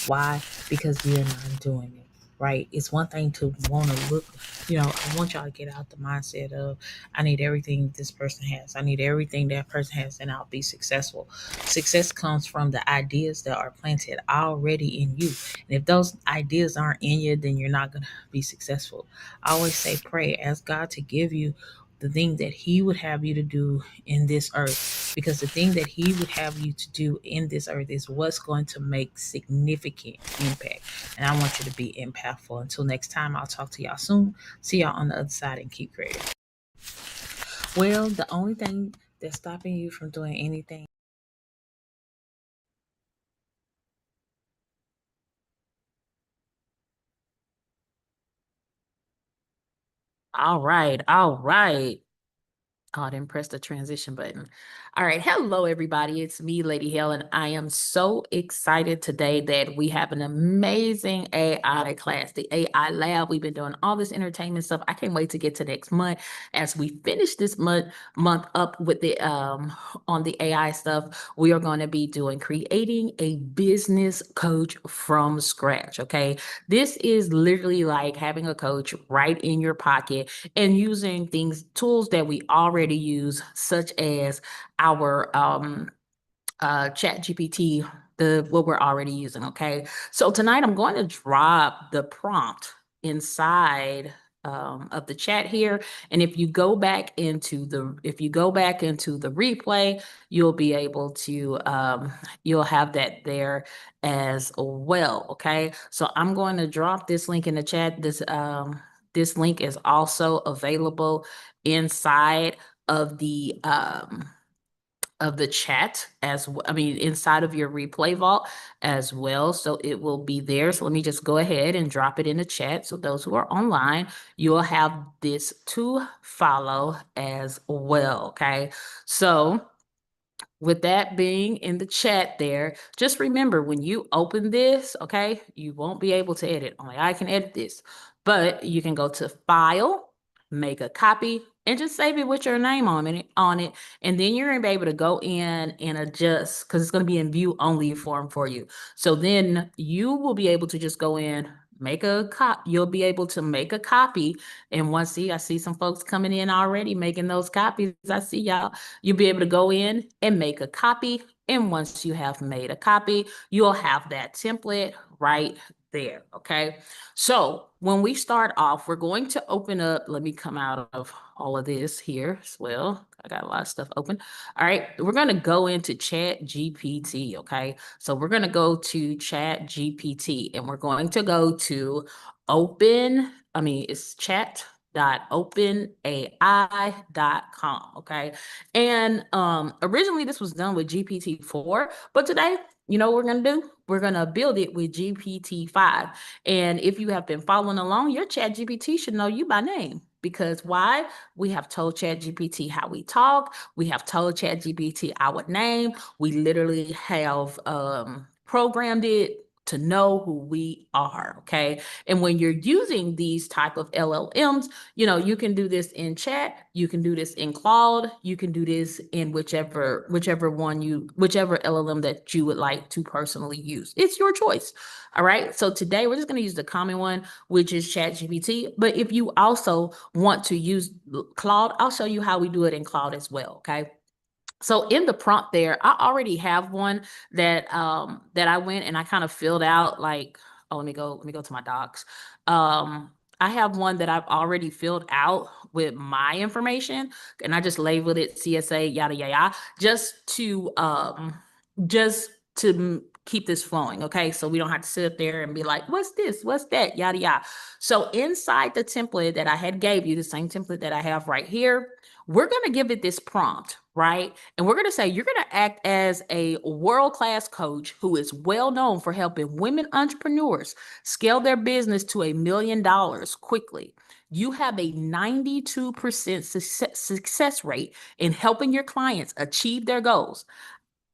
Why? Because we are not doing it. Right? It's one thing to want to look, I want y'all to get out the mindset of I need everything this person has. I need everything that person has, and I'll be successful. Success comes from the ideas that are planted already in you. And if those ideas aren't in you, then you're not going to be successful. I always say pray, ask God to give you the thing that He would have you to do in this earth. Because the thing that He would have you to do in this earth is what's going to make significant impact. And I want you to be impactful. Until next time, I'll talk to y'all soon. See y'all on the other side and keep creating. Well, the only thing that's stopping you from doing anything. All right, all right. Oh, I didn't press the transition button. All right. Hello, everybody. It's me, Lady Helen. I am so excited today that we have an amazing AI class, the AI lab. We've been doing all this entertainment stuff. I can't wait to get to next month as we finish this month up with the on the AI stuff. We are going to be doing creating a business coach from scratch. Okay. This is literally like having a coach right in your pocket and using tools that we already use, such as our chat GPT, what we're already using. Okay. So tonight I'm going to drop the prompt inside of the chat here. And if you go back into the replay, you'll be able to you'll have that there as well. Okay. So I'm going to drop this link in the chat. This link is also available inside of the chat I mean, inside of your replay vault as well. So it will be there. So let me just go ahead and drop it in the chat. So those who are online, you'll have this to follow as well. Okay. So with that being in the chat there, just remember when you open this, okay, you won't be able to edit. Only I can edit this, but you can go to File, make a copy, and just save it with your name on it. And then you're gonna be able to go in and adjust because it's gonna be in view only form for you. So then you will be able to just go in, you'll be able to make a copy. And I see some folks coming in already making those copies. I see y'all. You'll be able to go in and make a copy. And once you have made a copy, you'll have that template right there. Okay. So when we start off, we're going to open up. Let me come out of all of this here as well. I got a lot of stuff open. All right. We're going to go into Chat GPT. Okay. So we're going to go to Chat GPT and we're going to go to it's chat.openai.com. Okay. And originally this was done with GPT-4, but today, you know what we're going to do? We're going to build it with GPT-5. And if you have been following along, your Chat GPT should know you by name. Because why? We have told Chat GPT how we talk. We have told Chat GPT our name. We literally have programmed it to know who we are. Okay. And when you're using these type of LLMs, you can do this in chat, you can do this in Claude, you can do this in whichever LLM that you would like to personally use. It's your choice. All right. So today we're just going to use the common one, which is ChatGPT. But if you also want to use Claude, I'll show you how we do it in Claude as well. Okay. So in the prompt there, I already have one that I went and I kind of filled out like, oh, let me go to my docs. I have one that I've already filled out with my information and I just labeled it CSA, yada yada, just to keep this flowing. Okay. So we don't have to sit up there and be like, what's this? What's that? Yada yada. So inside the template that I had gave you, the same template that I have right here, we're going to give it this prompt, right? And we're going to say, you're going to act as a world-class coach who is well known for helping women entrepreneurs scale their business to $1 million quickly. You have a 92% success rate in helping your clients achieve their goals.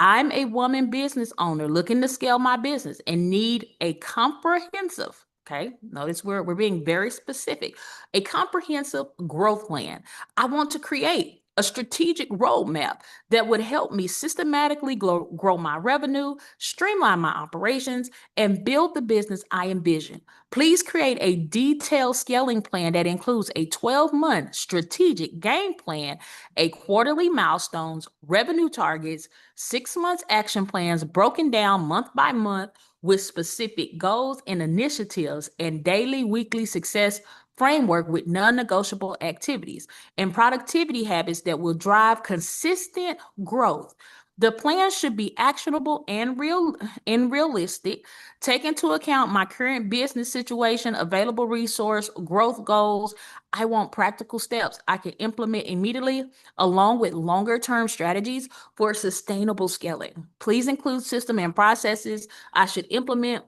I'm a woman business owner looking to scale my business and need a comprehensive, okay, notice we're being very specific, a comprehensive growth plan. I want to create a strategic roadmap that would help me systematically grow my revenue, streamline my operations, and build the business I envision. Please create a detailed scaling plan that includes a 12-month strategic game plan, a quarterly milestones, revenue targets, 6 months action plans broken down month by month with specific goals and initiatives, and daily, weekly success framework with non-negotiable activities and productivity habits that will drive consistent growth. The plan should be actionable and realistic, take into account my current business situation, available resource, growth goals. I want practical steps I can implement immediately, along with longer-term strategies for sustainable scaling. Please include system and processes I should implement,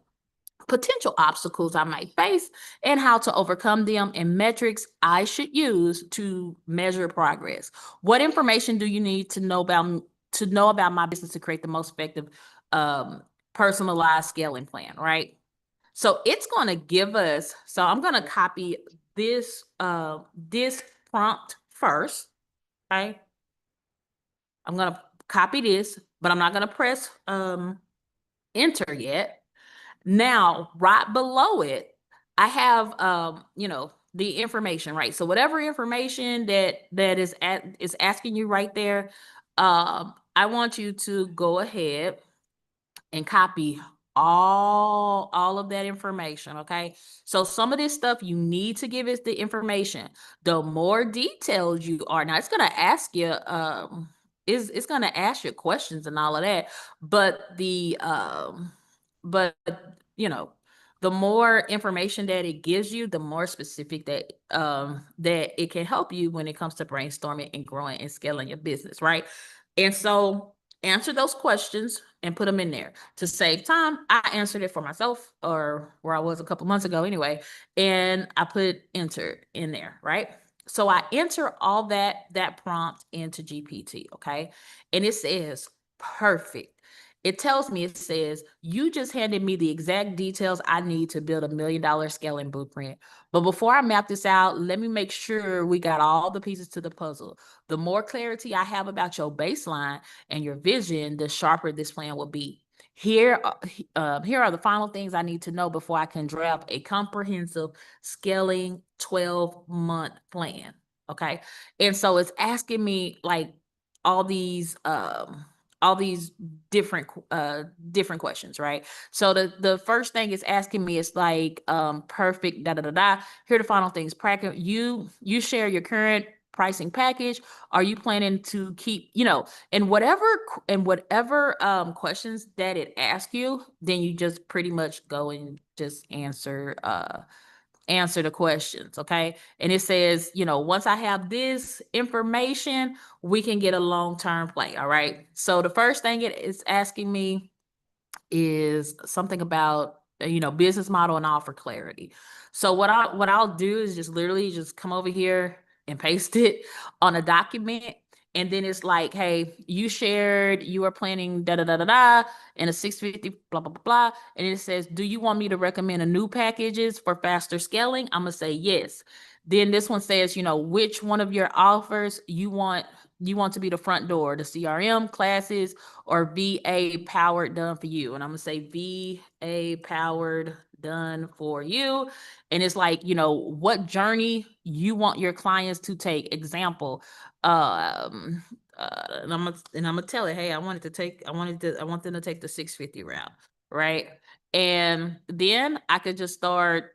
potential obstacles I might face, and how to overcome them, and metrics I should use to measure progress. What information do you need to know about my business to create the most effective personalized scaling plan, right? So it's going to give us, so I'm going to copy this this prompt first, okay? I'm going to copy this, but I'm not going to press enter yet. Now, right below it, I have the information, right? So whatever information that is asking you right there, I want you to go ahead and copy all of that information, okay? So some of this stuff you need to give us the information. The more detailed you are, now it's going to ask you it's going to ask you questions and all of that, but but you know, the more information that it gives you, the more specific that it can help you when it comes to brainstorming and growing and scaling your business, right? And so answer those questions and put them in there. To save time, I answered it for myself, or where I was a couple months ago anyway, and I put enter in there, right? So I enter all that prompt into GPT, okay? And it says perfect. It tells me, it says, you just handed me the exact details I need to build $1 million scaling blueprint. But before I map this out, let me make sure we got all the pieces to the puzzle. The more clarity I have about your baseline and your vision, the sharper this plan will be. Here are the final things I need to know before I can draft a comprehensive scaling 12-month plan. Okay. And so it's asking me like all these different questions, right? So the first thing it's asking me is like perfect da da da da. Here are the final things. Practical. You share your current pricing package. Are you planning to keep, and whatever questions that it asks you, then you just pretty much go and just answer the questions, okay? And it says, once I have this information, we can get a long-term play, all right? So the first thing it is asking me is something about, business model and offer clarity. So what I'll do is just literally just come over here and paste it on a document. And then it's like, hey, you shared, you are planning da da da da da in a 650 blah blah blah blah. And it says, do you want me to recommend a new packages for faster scaling? I'm gonna say yes. Then this one says, which one of your offers you want to be the front door, the CRM classes or VA powered done for you. And I'm gonna say VA powered done for you. And it's like, what journey you want your clients to take. Example, and I'm gonna tell it, hey, I want them to take the 650 route, right? And then I could just start,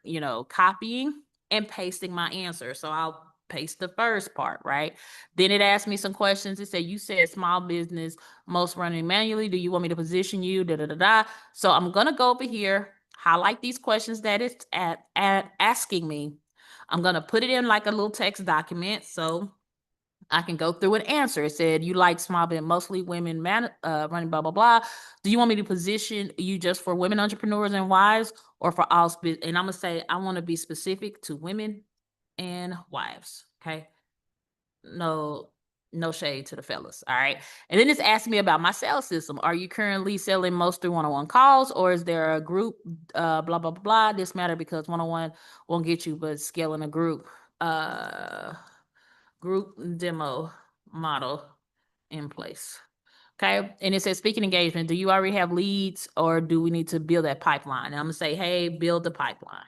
copying and pasting my answer. So I'll paste the first part, right? Then it asked me some questions. It said, you said small business, most running manually. Do you want me to position you? Da da da da. So I'm gonna go over here, highlight these questions that it's asking me. I'm gonna put it in like a little text document so I can go through and answer. It said, you like small business, mostly women running blah, blah, blah. Do you want me to position you just for women entrepreneurs and wives or for all? And I'm going to say, I want to be specific to women and wives. Okay. No shade to the fellas. All right. And then it's asking me about my sales system. Are you currently selling most through one-on-one calls, or is there a group, blah, blah, blah, blah. This matter because one-on-one won't get you, but scaling a group demo model in place. Okay. And it says speaking engagement. Do you already have leads or do we need to build that pipeline? And I'm gonna say, hey, build the pipeline.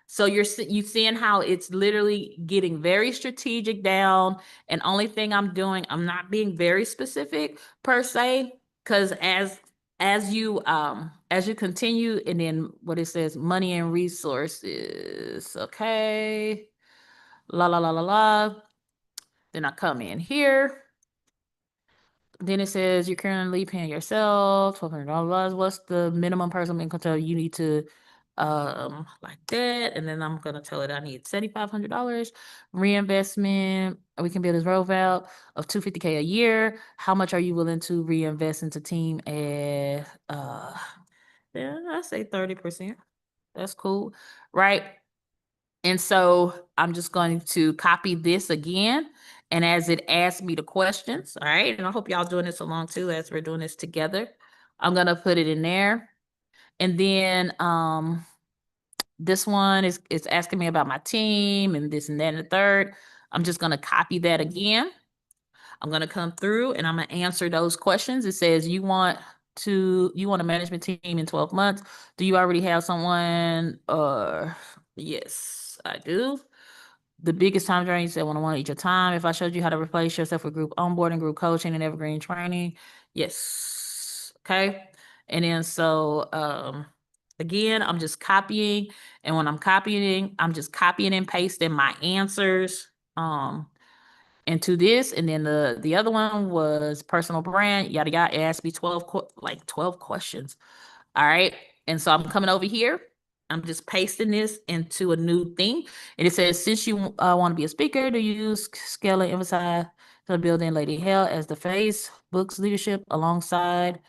So you seeing how it's literally getting very strategic down. And only thing I'm doing, I'm not being very specific per se, because as you continue, and then what it says, money and resources. Okay. La la la la la. Then I come in here. Then it says you're currently paying yourself $1,200. What's the minimum personal income tell you need to like that? And then I'm gonna tell it I need $7,500 reinvestment. We can build this roadmap of $250K a year. How much are you willing to reinvest into team? And yeah, I say 30%. That's cool, right? And so I'm just going to copy this again. And as it asks me the questions, all right, and I hope y'all doing this along too as we're doing this together. I'm gonna put it in there. And then this one is asking me about my team and this and that and the third. I'm just gonna copy that again. I'm gonna come through and I'm gonna answer those questions. It says you want a management team in 12 months. Do you already have someone? Yes, I do. The biggest time drain, you said one-on-one each your time. If I showed you how to replace yourself with group onboarding, group coaching, and evergreen training, yes. Okay. And then so again, I'm just copying. And when I'm copying, I'm just copying and pasting my answers into this. And then the other one was personal brand, yada yada. It has to be 12 questions. All right. And so I'm coming over here. I'm just pasting this into a new thing. And it says, since you want to be a speaker, do you use scale and emphasize the building Lady Hell as the face, books leadership alongside.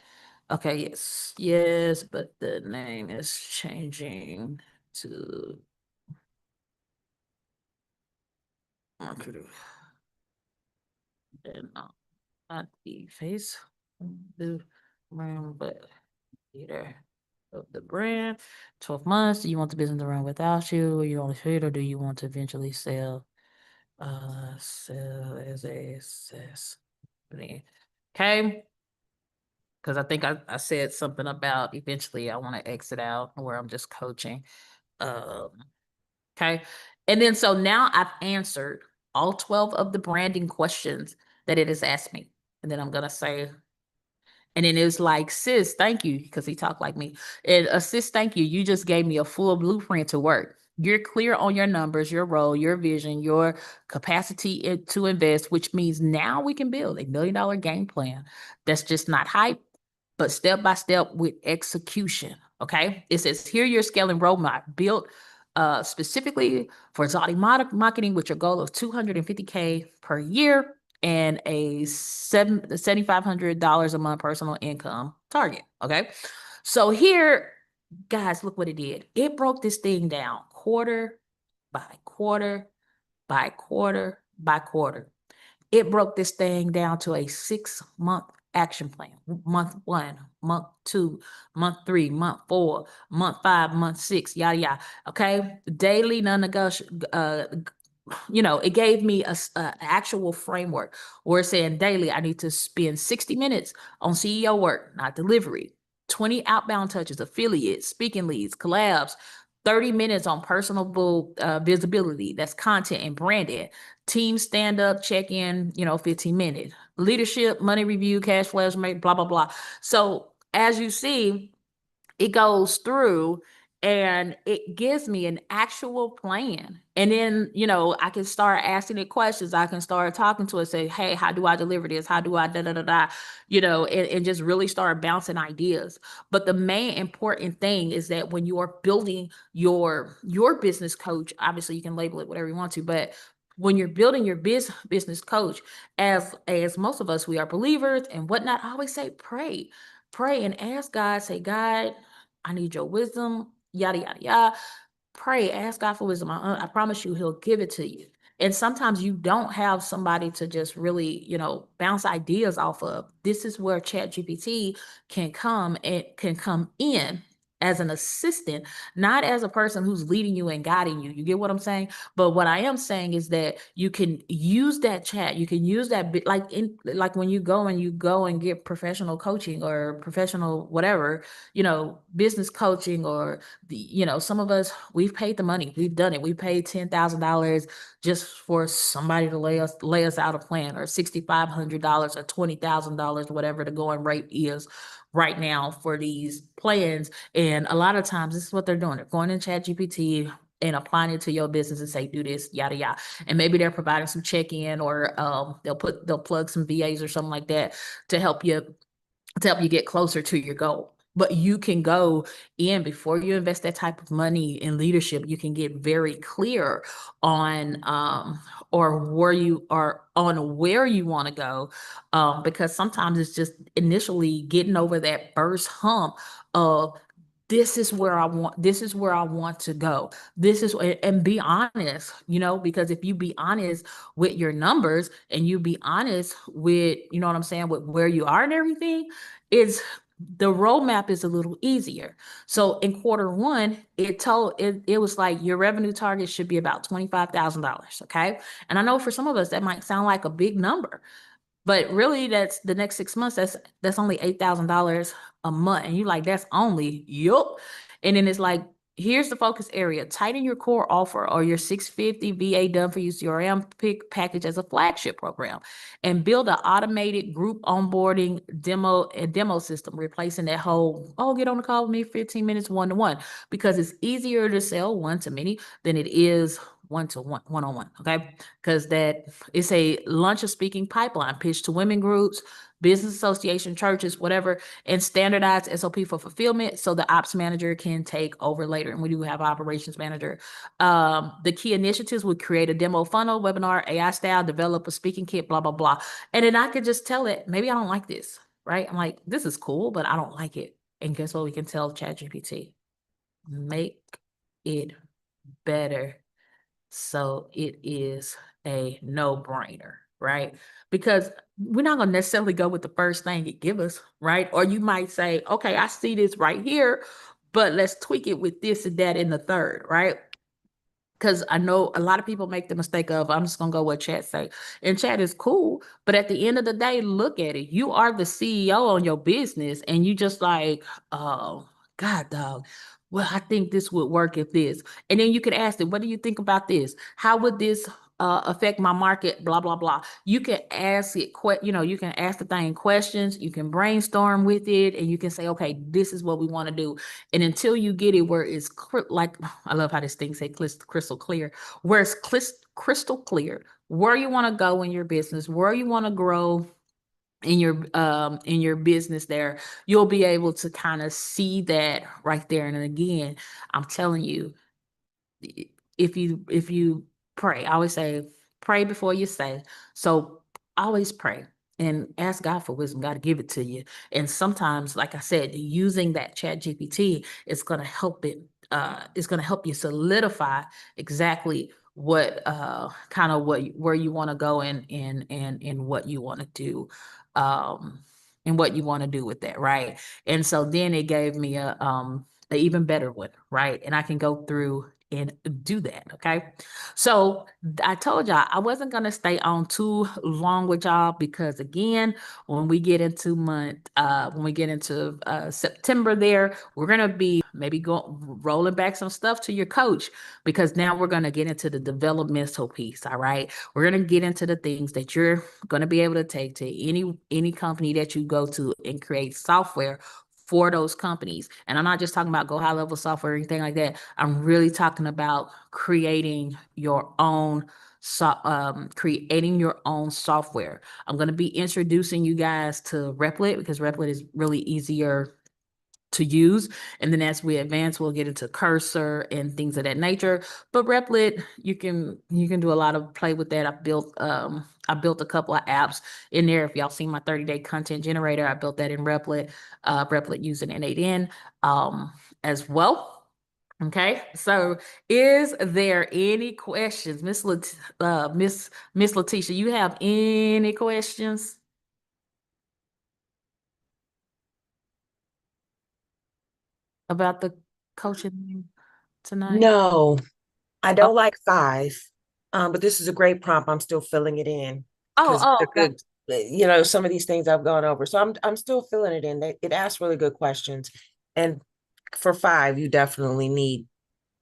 Okay, yes, yes, but the name is changing to and not the face, the brand, but leader of the brand. 12 months. Do you want the business to run without you? Or you only fit, or do you want to eventually sell as a SaaS company? Okay. Because I think I said something about eventually I want to exit out where I'm just coaching. Um, okay. And then so now I've answered all 12 of the branding questions that it has asked me. And then I'm gonna say, and then it was like, sis, thank you, because he talked like me. And sis, thank you. You just gave me a full blueprint to work. You're clear on your numbers, your role, your vision, your capacity to invest, which means now we can build $1 million game plan. That's just not hype, but step by step with execution. Okay. It says here your scaling roadmap built specifically for Zodi marketing with your goal of $250K per year and a $7,500 a month personal income target. Okay. So here, guys, look what it did. It broke this thing down quarter by quarter by quarter by quarter. It broke this thing down to a 6-month action plan. Month 1, month 2, month 3, month 4, month 5, month 6, yada yada. Okay. Daily non-negotiable, it gave me a actual framework where it's saying daily, I need to spend 60 minutes on CEO work, not delivery, 20 outbound touches, affiliates, speaking leads, collabs, 30 minutes on personal visibility, that's content and branding, team stand up, check in, 15 minutes, leadership, money review, cash flows, blah, blah, blah. So as you see, it goes through and it gives me an actual plan. And then, I can start asking it questions. I can start talking to it, say, hey, how do I deliver this? How do I da da da da? And just really start bouncing ideas. But the main important thing is that when you are building your business coach, obviously you can label it whatever you want to, but when you're building your business coach, as most of us, we are believers and whatnot, I always say pray and ask God, say, God, I need your wisdom, yada, yada, yada. Pray, ask God for wisdom. I promise you, he'll give it to you. And sometimes you don't have somebody to just really, bounce ideas off of. This is where ChatGPT can come in as an assistant, not as a person who's leading you and guiding you. You get what I'm saying? But what I am saying is that you can use that chat. You can use that like when you go and get professional coaching or professional whatever, business coaching or some of us, we've paid the money. We've done it. We paid $10,000 just for somebody to lay us out a plan, or $6,500 or $20,000, whatever the going rate is right now for these plans. And a lot of times this is what they're doing. They're going in ChatGPT and applying it to your business and say, do this, yada, yada. And maybe they're providing some check-in, or they'll plug some VAs or something like that to help you get closer to your goal. But you can go in before you invest that type of money in leadership. You can get very clear on or where you are on where you want to go, because sometimes it's just initially getting over that first hump of this is where I want to go. This is, and be honest, because if you be honest with your numbers and you be honest with, you know what I'm saying, with where you are and everything, it's the roadmap is a little easier. So in quarter 1, it was like your revenue target should be about $25,000. Okay. And I know for some of us that might sound like a big number, but really, that's the next 6 months. That's only $8,000 a month, and you like, that's only yup. And then it's like, here's the focus area: tighten your core offer or your 650 VA done for you CRM pick package as a flagship program, and build an automated group onboarding demo system, replacing that whole get on the call with me 15 minutes one-to-one, because it's easier to sell one-to-many than it is one-to-one, one-on-one. Okay, because that it's a launch a speaking pipeline, pitch to women groups, business association, churches, whatever, and standardized SOP for fulfillment so the ops manager can take over later. And we do have an operations manager. The key initiatives would create a demo funnel, webinar, AI style, develop a speaking kit, blah, blah, blah. And then I could just tell it, maybe I don't like this, right? I'm like, this is cool, but I don't like it. And guess what? We can tell ChatGPT, make it better so it is a no-brainer, right? Because we're not going to necessarily go with the first thing it give us, right? Or you might say, okay, I see this right here, but let's tweak it with this and that in the third, right? Because I know a lot of people make the mistake of, I'm just going to go what chat say. And chat is cool, but at the end of the day, look at it. You are the CEO on your business, and you just like, oh, God, dog. Well, I think this would work if this. And then you could ask it, what do you think about this? How would this affect my market? Blah, blah, blah. You can ask it, you can ask the thing questions. You can brainstorm with it, and you can say, okay, this is what we want to do. And until you get it where it's like, I love how this thing say crystal clear, where it's crystal clear where you want to go in your business, where you want to grow in your business there, you'll be able to kind of see that right there. And again, I'm telling you, if you pray, I always say pray before you say. So always pray and ask God for wisdom. God to give it to you. And sometimes, like I said, using that ChatGPT is going to help it. It's going to help you solidify exactly what kind of where you want to go and what you want to do, and what you want to do with that, right? And so then it gave me a even better one, right? And I can go through and do that. Okay. So I told y'all I wasn't going to stay on too long with y'all, because again, when we get into September there, we're going to be maybe rolling back some stuff to your coach, because now we're going to get into the developmental piece. All right. We're going to get into the things that you're going to be able to take to any company that you go to and create software for those companies. And I'm not just talking about go high level software or anything like that. I'm really talking about creating your own software. I'm going to be introducing you guys to Replit, because Replit is really easier to use. And then as we advance, we'll get into Cursor and things of that nature. But Replit, you can do a lot of play with that. I built a couple of apps in there. If y'all seen my 30-day content generator, I built that in Replit. Replit using N8N as well. Okay, so is there any questions, Miss Letitia? You have any questions? about the coaching tonight? No, I Oh, don't like 5. But this is a great prompt. I'm still filling it in oh, because oh, they're okay. good. Some of these things I've gone over. So I'm still filling it in. It asks really good questions. And for 5, you definitely need,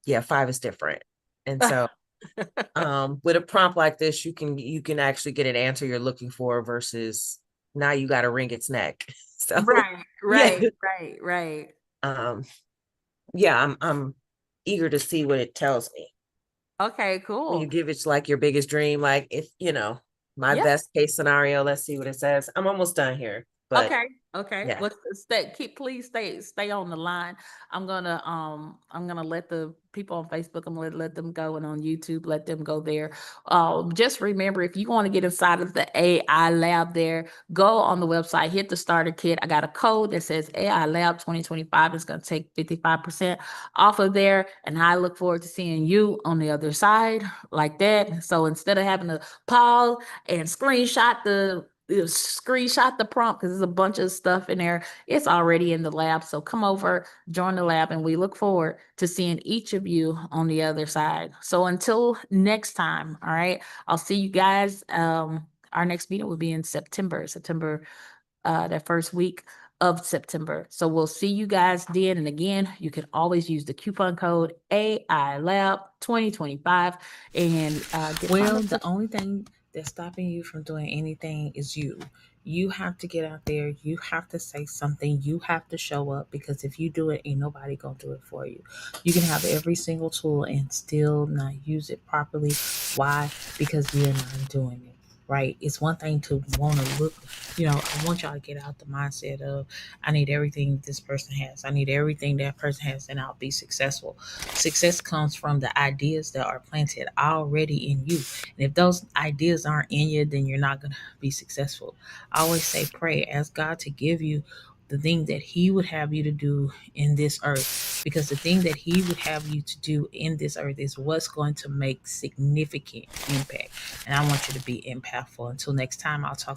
yeah, 5 is different. And so with a prompt like this, you can actually get an answer you're looking for versus now you got to wring its neck. So Right, yeah. right, right, right. Um, yeah, I'm eager to see what it tells me. Okay, When you cool. give it like your biggest dream, like if my Yeah. best case scenario, let's see what it says. I'm almost done here, but Okay. Okay. yeah. Well, stay, please stay on the line. I'm gonna let the people on Facebook, I'm gonna let them go, and on YouTube, let them go there. Just remember, if you want to get inside of the AI lab there, go on the website, hit the starter kit. I got a code that says AI Lab 2025. It's gonna take 55% off of there. And I look forward to seeing you on the other side like that. So instead of having to pause and screenshot the prompt because there's a bunch of stuff in there. It's already in the lab. So come over, join the lab, and we look forward to seeing each of you on the other side. So until next time, all right, I'll see you guys. Our next meeting will be in September, that first week of September. So we'll see you guys then. And again, you can always use the coupon code AI Lab 2025 and get Well, the only thing that's stopping you from doing anything is you. You have to get out there. You have to say something. You have to show up because if you do it, ain't nobody gonna do it for you. You can have every single tool and still not use it properly. Why? Because we are not doing it. Right? It's one thing to want to look, I want y'all to get out the mindset of I need everything this person has. I need everything that person has, and I'll be successful. Success comes from the ideas that are planted already in you. And if those ideas aren't in you, then you're not going to be successful. I always say, pray, ask God to give you the thing that He would have you to do in this earth. Because the thing that He would have you to do in this earth is what's going to make significant impact. And I want you to be impactful. Until next time, I'll talk